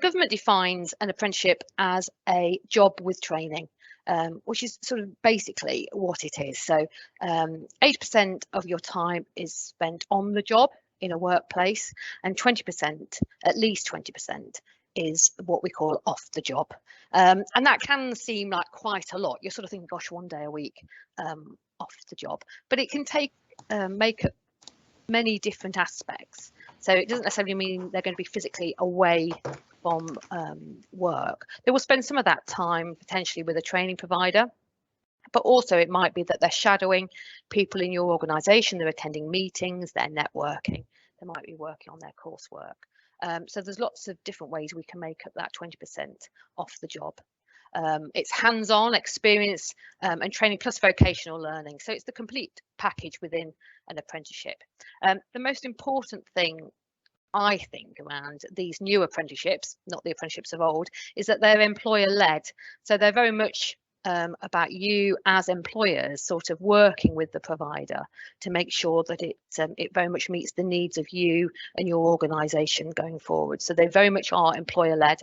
government defines an apprenticeship as a job with training, which is sort of basically what it is. So 80% of your time is spent on the job in a workplace, and 20%, at least 20%, is what we call off the job. And that can seem like quite a lot. You're sort of thinking, gosh, 1 day a week off the job, but it can make up many different aspects. So it doesn't necessarily mean they're going to be physically away from work. They will spend some of that time potentially with a training provider, but also it might be that they're shadowing people in your organisation, they're attending meetings, they're networking, they might be working on their coursework. So there's lots of different ways we can make up that 20% off the job. It's hands-on experience and training plus vocational learning. So it's the complete package within an apprenticeship. The most important thing, I think, around these new apprenticeships, not the apprenticeships of old, is that they're employer-led. So they're very much about you as employers sort of working with the provider to make sure that it very much meets the needs of you and your organisation going forward. So they very much are employer-led.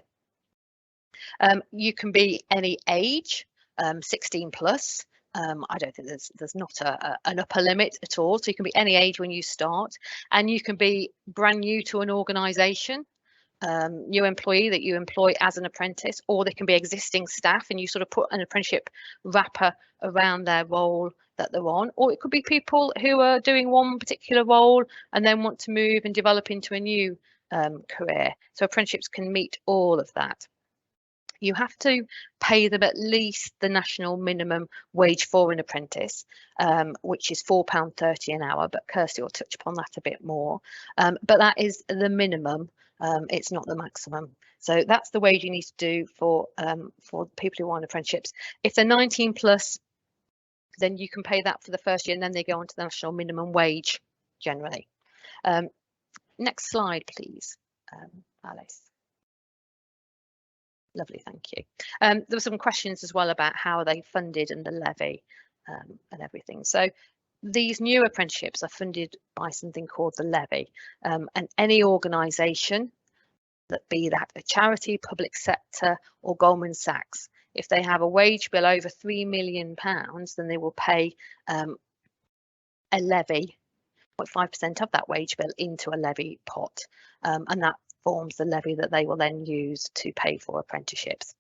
You can be any age, 16 plus. I don't think there's not an upper limit at all. So you can be any age when you start, and you can be brand new to an organisation, new employee that you employ as an apprentice, or they can be existing staff and you sort of put an apprenticeship wrapper around their role that they're on, or it could be people who are doing one particular role and then want to move and develop into a new career. So apprenticeships can meet all of that. You have to pay them at least the national minimum wage for an apprentice, which is £4.30 an hour, but Kirsty will touch upon that a bit more. But that is the minimum, it's not the maximum. So that's the wage you need to do for people who want apprenticeships. If they're 19 plus, then you can pay that for the first year, and then they go on to the national minimum wage generally. Next slide, please, Alice. Lovely, thank you. There were some questions as well about how are they funded and the levy and everything. So these new apprenticeships are funded by something called the levy, and any organisation, that be that a charity, public sector or Goldman Sachs, if they have a wage bill over £3 million, then they will pay a levy, 0.5% of that wage bill, into a levy pot, and that forms the levy that they will then use to pay for apprenticeships.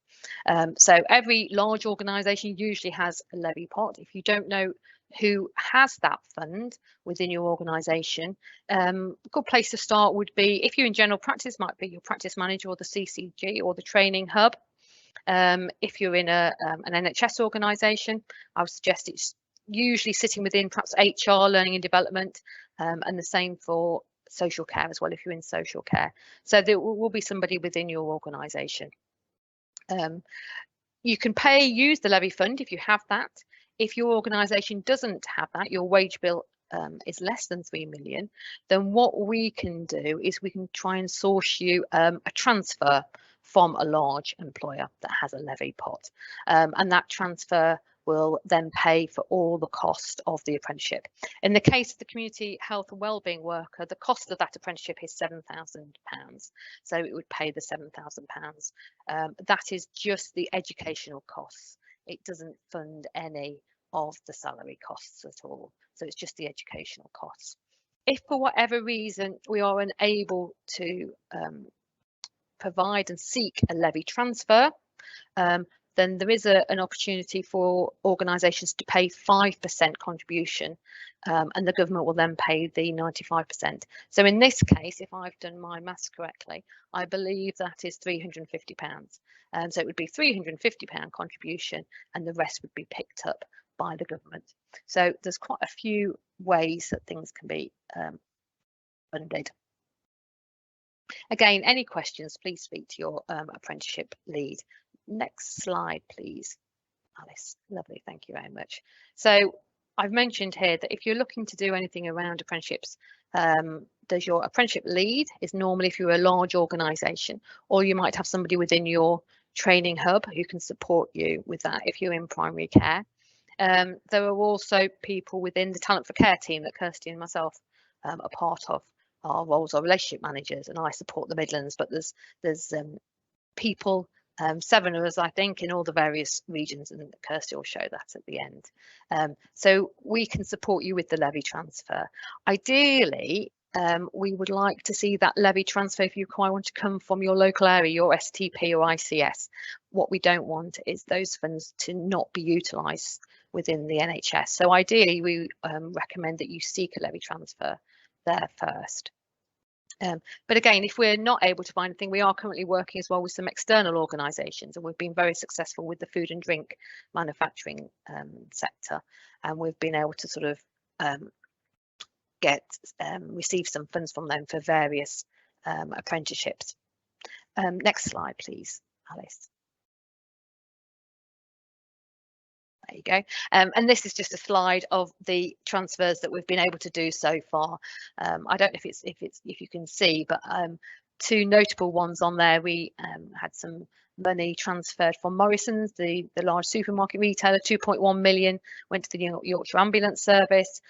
So every large organisation usually has a levy pot. If you don't know who has that fund within your organisation, a good place to start would be, if you're in general practice, might be your practice manager or the CCG or the training hub. If you're in an NHS organisation, I would suggest it's usually sitting within perhaps HR, learning and development, and the same for social care as well if you're in social care. So there will be somebody within your organisation. You can use the levy fund if you have that. If your organisation doesn't have that, your wage bill is less than 3 million, then what we can do is we can try and source you a transfer from a large employer that has a levy pot, and that transfer will then pay for all the cost of the apprenticeship. In the case of the community health and wellbeing worker, the cost of that apprenticeship is £7,000. So it would pay the £7,000. That is just the educational costs. It doesn't fund any of the salary costs at all. So it's just the educational costs. If for whatever reason we are unable to provide and seek a levy transfer, then there is an opportunity for organisations to pay 5% contribution, and the government will then pay the 95%. So in this case, if I've done my maths correctly, I believe that is £350. So it would be £350 contribution, and the rest would be picked up by the government. So there's quite a few ways that things can be funded. Again, any questions, please speak to your apprenticeship lead. Next slide, please, Alice. Lovely, thank you very much. So I've mentioned here that if you're looking to do anything around apprenticeships, does your apprenticeship lead is normally if you're a large organisation, or you might have somebody within your training hub who can support you with that if you're in primary care. There are also people within the Talent for Care team that Kirsty and myself are part of. Our roles are relationship managers, and I support the Midlands, but there's people, 7 of us, I think, in all the various regions, and Kirsty will show that at the end. So we can support you with the levy transfer. Ideally, we would like to see that levy transfer if you quite want to come from your local area, your STP or ICS. What we don't want is those funds to not be utilised within the NHS. So ideally, we recommend that you seek a levy transfer there first. But again, if we're not able to find anything, we are currently working as well with some external organisations, and we've been very successful with the food and drink manufacturing sector, and we've been able to sort of receive some funds from them for various apprenticeships. Next slide, please, Alice. There you go. And this is just a slide of the transfers that we've been able to do so far. I don't know if you can see, but 2 notable ones on there. We had some money transferred from Morrison's, the large supermarket retailer. 2.1 million went to the Yorkshire Ambulance Service.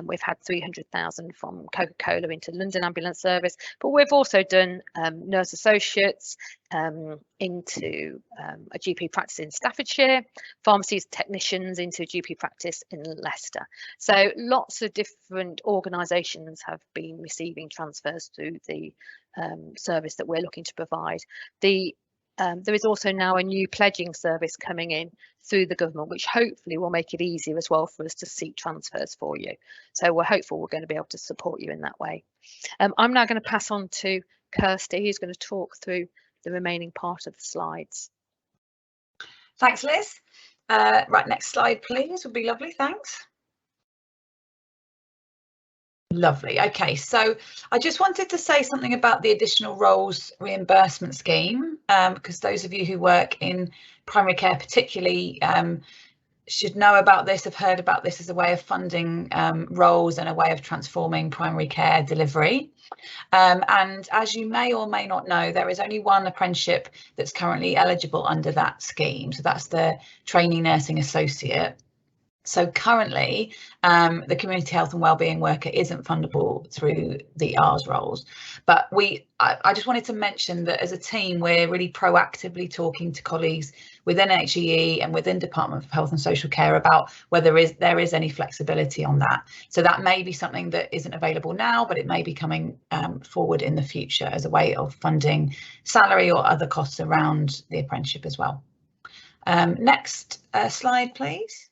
We've had 300,000 from Coca-Cola into London Ambulance Service, but we've also done nurse associates into a GP practice in Staffordshire, pharmacies technicians into a GP practice in Leicester. So lots of different organisations have been receiving transfers through the service that we're looking to provide. There is also now a new pledging service coming in through the government, which hopefully will make it easier as well for us to seek transfers for you. So we're hopeful we're going to be able to support you in that way. I'm now going to pass on to Kirsty, who's going to talk through the remaining part of the slides. Thanks, Liz. Right, next slide, please, would be lovely. Thanks. Lovely. Okay, so I just wanted to say something about the additional roles reimbursement scheme, because those of you who work in primary care particularly should know about this, have heard about this as a way of funding roles and a way of transforming primary care delivery. And as you may or may not know, there is only one apprenticeship that's currently eligible under that scheme. So that's the trainee nursing associate. So currently, the community health and wellbeing worker isn't fundable through the ARS roles. But I just wanted to mention that as a team, we're really proactively talking to colleagues within HEE and within Department of Health and Social Care about whether there is any flexibility on that. So that may be something that isn't available now, but it may be coming forward in the future as a way of funding salary or other costs around the apprenticeship as well. Next slide, please.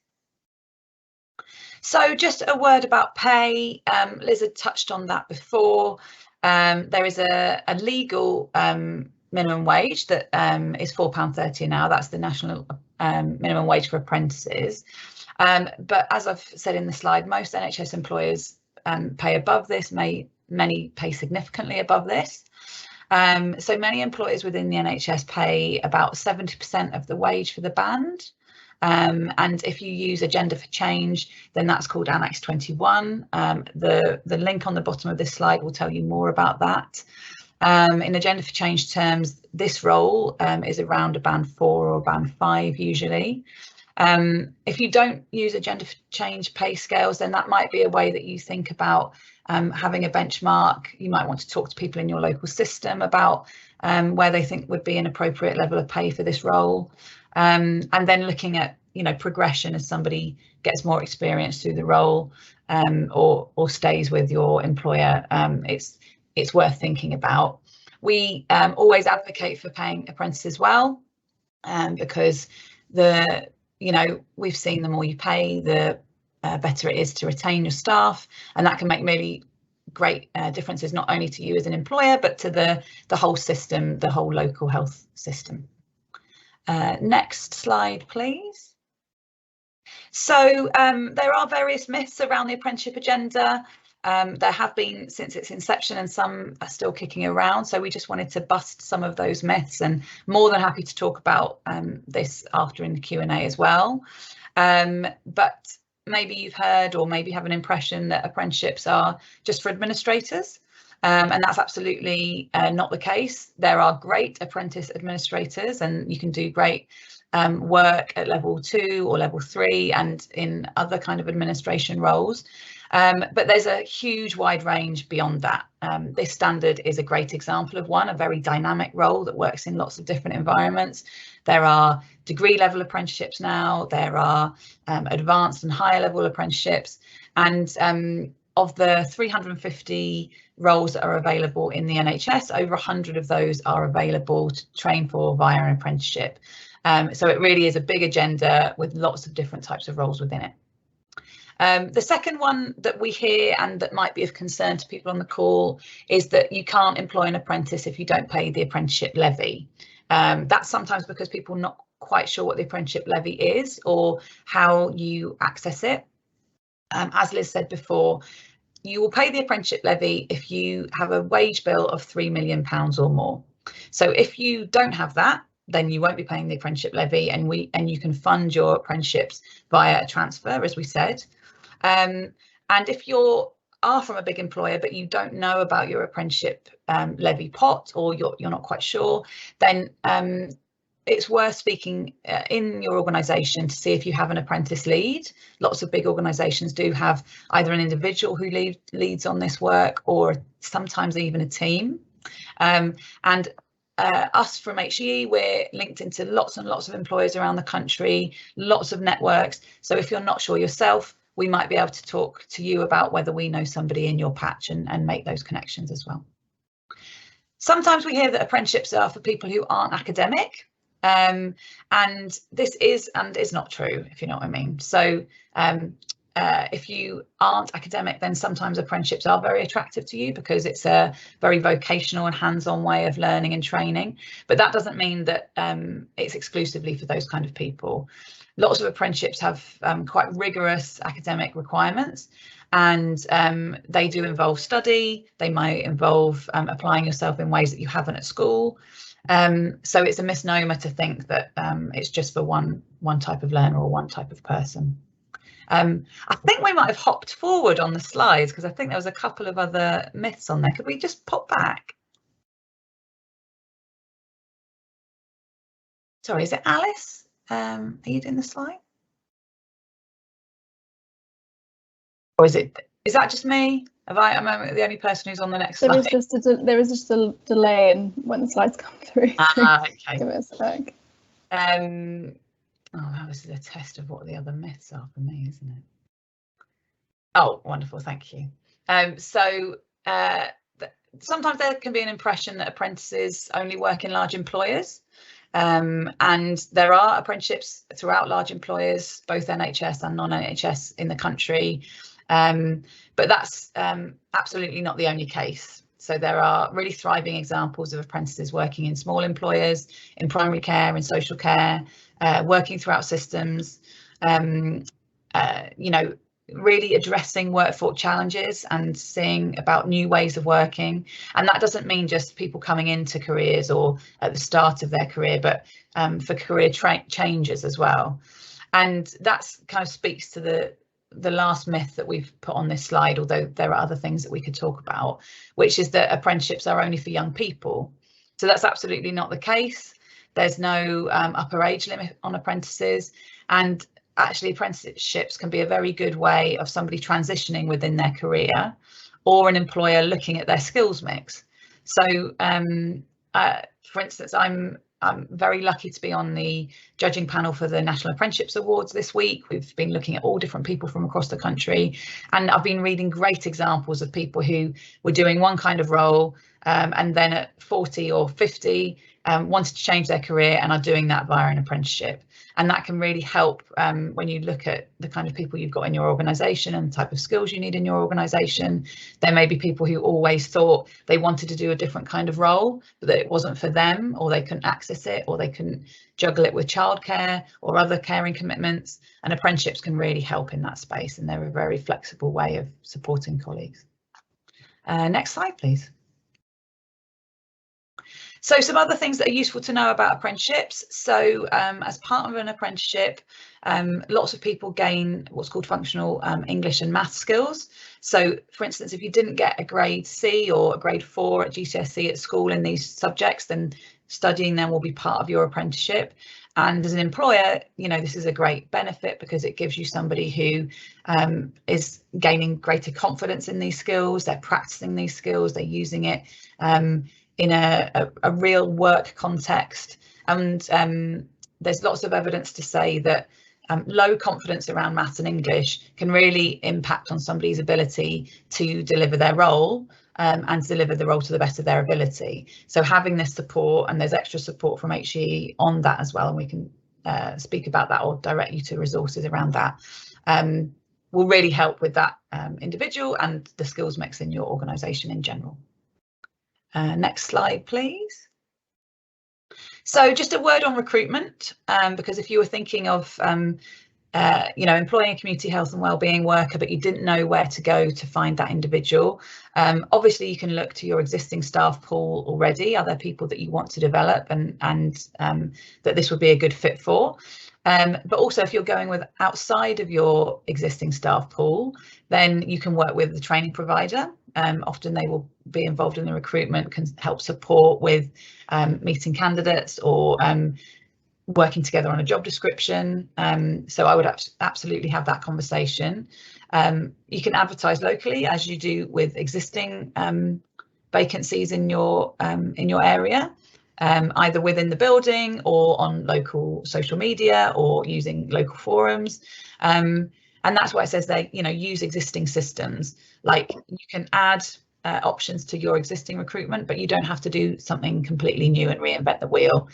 So just a word about pay. Liz had touched on that before. There is a legal minimum wage that is £4.30 an hour. That's the national minimum wage for apprentices. But as I've said in the slide, most NHS employers pay above this, many pay significantly above this. So many employers within the NHS pay about 70% of the wage for the band. And if you use Agenda for Change, then that's called Annex 21. The link on the bottom of this slide will tell you more about that. In Agenda for Change terms, this role is around a band 4 or band 5 usually. If you don't use Agenda for Change pay scales, then that might be a way that you think about having a benchmark. You might want to talk to people in your local system about where they think would be an appropriate level of pay for this role. And then looking at, progression as somebody gets more experience through the role or stays with your employer, it's worth thinking about. We always advocate for paying apprentices well, because we've seen the more you pay, the better it is to retain your staff, and that can make really great differences not only to you as an employer, but to the whole system, the whole local health system. Next slide, please. So there are various myths around the apprenticeship agenda. There have been since its inception, and some are still kicking around. So we just wanted to bust some of those myths, and more than happy to talk about this after in the Q&A as well. But maybe you've heard or maybe have an impression that apprenticeships are just for administrators. And that's absolutely not the case. There are great apprentice administrators, and you can do great work at level 2 or level 3 and in other kind of administration roles. But there's a huge wide range beyond that. This standard is a great example of one, a very dynamic role that works in lots of different environments. There are degree level apprenticeships now, there are advanced and higher level apprenticeships, and of the 350 roles that are available in the NHS, over 100 of those are available to train for via an apprenticeship. So it really is a big agenda with lots of different types of roles within it. The second one that we hear and that might be of concern to people on the call is that you can't employ an apprentice if you don't pay the apprenticeship levy. That's sometimes because people are not quite sure what the apprenticeship levy is or how you access it. As Liz said before, you will pay the apprenticeship levy if you have a wage bill of £3 million or more. So if you don't have that, then you won't be paying the apprenticeship levy, and you can fund your apprenticeships via a transfer, as we said. And if you are from a big employer but you don't know about your apprenticeship levy pot, or you're not quite sure, then it's worth speaking in your organisation to see if you have an apprentice lead. Lots of big organisations do have either an individual who leads on this work, or sometimes even a team. Us from HEE, we're linked into lots and lots of employers around the country, lots of networks. So if you're not sure yourself, we might be able to talk to you about whether we know somebody in your patch and make those connections as well. Sometimes we hear that apprenticeships are for people who aren't academic. And this is and is not true, if you know what I mean. So if you aren't academic, then sometimes apprenticeships are very attractive to you because it's a very vocational and hands-on way of learning and training. But that doesn't mean that it's exclusively for those kind of people. Lots of apprenticeships have quite rigorous academic requirements, and they do involve study. They might involve applying yourself in ways that you haven't at school. So it's a misnomer to think that it's just for one type of learner or one type of person. I think we might have hopped forward on the slides because I think there was a couple of other myths on there. Could we just pop back? Sorry, is it Alice? Are you doing the slide? Or is that just me? Am I the only person who's on the next slide? There is just a delay in when the slides come through. Okay. Give it a sec. Oh, that was a test of what the other myths are for me, isn't it? Oh, wonderful, thank you. Sometimes there can be an impression that apprentices only work in large employers, and there are apprenticeships throughout large employers, both NHS and non-NHS in the country, but that's absolutely not the only case. So there are really thriving examples of apprentices working in small employers, in primary care, in social care, working throughout systems, you know, really addressing workforce challenges and seeing about new ways of working. And that doesn't mean just people coming into careers or at the start of their career, but for career changes as well. And that's kind of speaks to the last myth that we've put on this slide, although there are other things that we could talk about, which is that apprenticeships are only for young people. So that's absolutely not the case. There's no upper age limit on apprentices, and actually apprenticeships can be a very good way of somebody transitioning within their career or an employer looking at their skills mix. So for instance, I'm very lucky to be on the judging panel for the National Apprenticeships Awards this week. We've been looking at all different people from across the country, and I've been reading great examples of people who were doing one kind of role and then at 40 or 50 wanted to change their career and are doing that via an apprenticeship. And that can really help when you look at the kind of people you've got in your organisation and the type of skills you need in your organisation. There may be people who always thought they wanted to do a different kind of role, but that it wasn't for them, or they couldn't access it, or they couldn't juggle it with childcare or other caring commitments. And apprenticeships can really help in that space, and they're a very flexible way of supporting colleagues. Next slide, please. So some other things that are useful to know about apprenticeships. So as part of an apprenticeship, lots of people gain what's called functional English and maths skills. So for instance, if you didn't get a grade C or a grade 4 at GCSE at school in these subjects, then studying them will be part of your apprenticeship. And as an employer, you know, this is a great benefit because it gives you somebody who is gaining greater confidence in these skills. They're practicing these skills, they're using it in a real work context. And there's lots of evidence to say that low confidence around maths and English can really impact on somebody's ability to deliver their role and deliver the role to the best of their ability. So having this support, and there's extra support from HE on that as well, and we can speak about that or direct you to resources around that, will really help with that individual and the skills mix in your organisation in general. Next slide, please. So just a word on recruitment, because if you were thinking of you know, employing a community health and wellbeing worker, but you didn't know where to go to find that individual, obviously you can look to your existing staff pool already. Are there people that you want to develop and that this would be a good fit for? But also, if you're going with outside of your existing staff pool, then you can work with the training provider. Often they will be involved in the recruitment, can help support with meeting candidates or working together on a job description. So I would absolutely have that conversation. You can advertise locally, as you do with existing vacancies in your area, either within the building or on local social media or using local forums. And that's why it says they, you know, use existing systems. Like, you can add options to your existing recruitment, but you don't have to do something completely new and reinvent the wheel.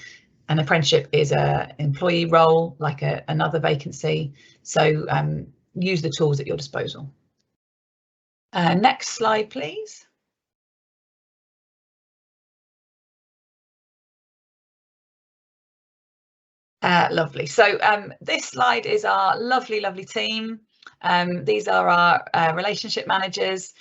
An apprenticeship is an employee role, like another vacancy. So use the tools at your disposal. Next slide, please. Lovely. So this slide is our lovely team. These are our relationship managers.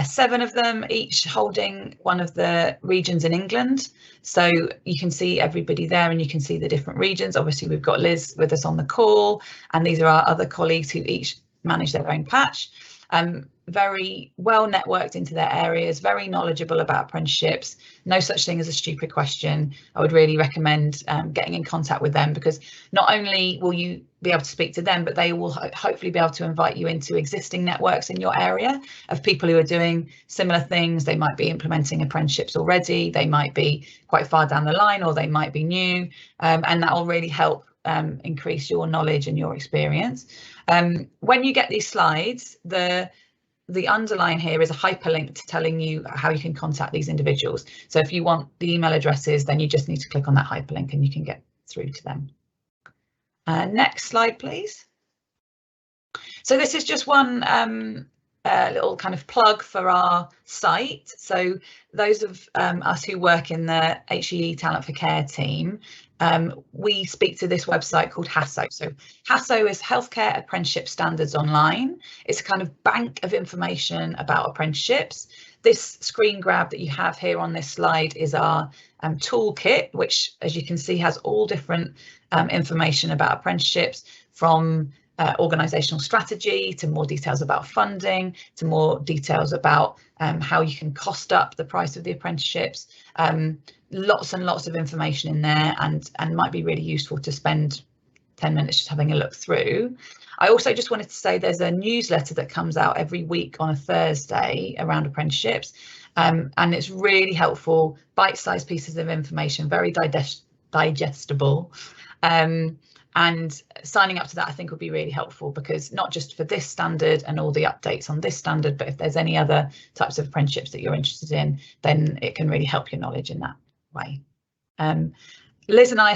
7 of them, each holding one of the regions in England. So you can see everybody there and you can see the different regions. Obviously, we've got Liz with us on the call, and these are our other colleagues who each manage their own patch. Very well networked into their areas, very knowledgeable about apprenticeships. No such thing as a stupid question. I would really recommend getting in contact with them, because not only will you be able to speak to them, but they will hopefully be able to invite you into existing networks in your area of people who are doing similar things. They might be implementing apprenticeships already, they might be quite far down the line, or they might be new, and that will really help increase your knowledge and your experience. When you get these slides, the underline here is a hyperlink to telling you how you can contact these individuals. So if you want the email addresses, then you just need to click on that hyperlink and you can get through to them. Next slide, please. So this is just one little kind of plug for our site. So those of us who work in the HEE Talent for Care team, we speak to this website called HASSO. So HASSO is Healthcare Apprenticeship Standards Online. It's a kind of bank of information about apprenticeships. This screen grab that you have here on this slide is our toolkit, which, as you can see, has all different information about apprenticeships, from organisational strategy to more details about funding, to more details about how you can cost up the price of the apprenticeships. Lots and lots of information in there, and might be really useful to spend 10 minutes just having a look through. I also just wanted to say there's a newsletter that comes out every week on a Thursday around apprenticeships, and it's really helpful, bite-sized pieces of information, very digestible. And signing up to that, I think, would be really helpful, because not just for this standard and all the updates on this standard, but if there's any other types of apprenticeships that you're interested in, then it can really help your knowledge in that way. Liz and I are